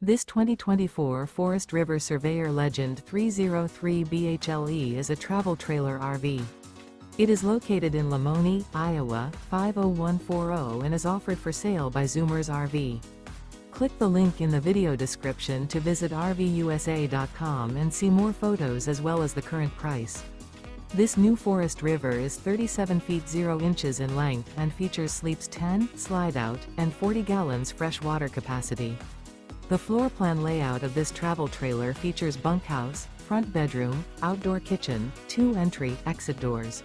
This 2024 Forest River Surveyor Legend 303 BHLE is a travel trailer RV. It is located in Lamoni, Iowa, 50140 and is offered for sale by Zoomers RV. Click the link in the video description to visit RVUSA.com and see more photos as well as the current price. This new Forest River is 37 feet 0 inches in length and features sleeps 10, Slideout, and 40 gallons fresh water capacity. The floor plan layout of this travel trailer features bunkhouse, front bedroom, outdoor kitchen, 2 entry/exit doors.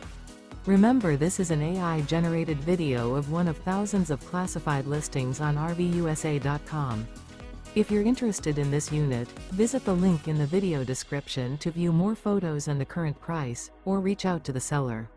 Remember, this is an AI-generated video of one of thousands of classified listings on RVUSA.com. If you're interested in this unit, visit the link in the video description to view more photos and the current price, or reach out to the seller.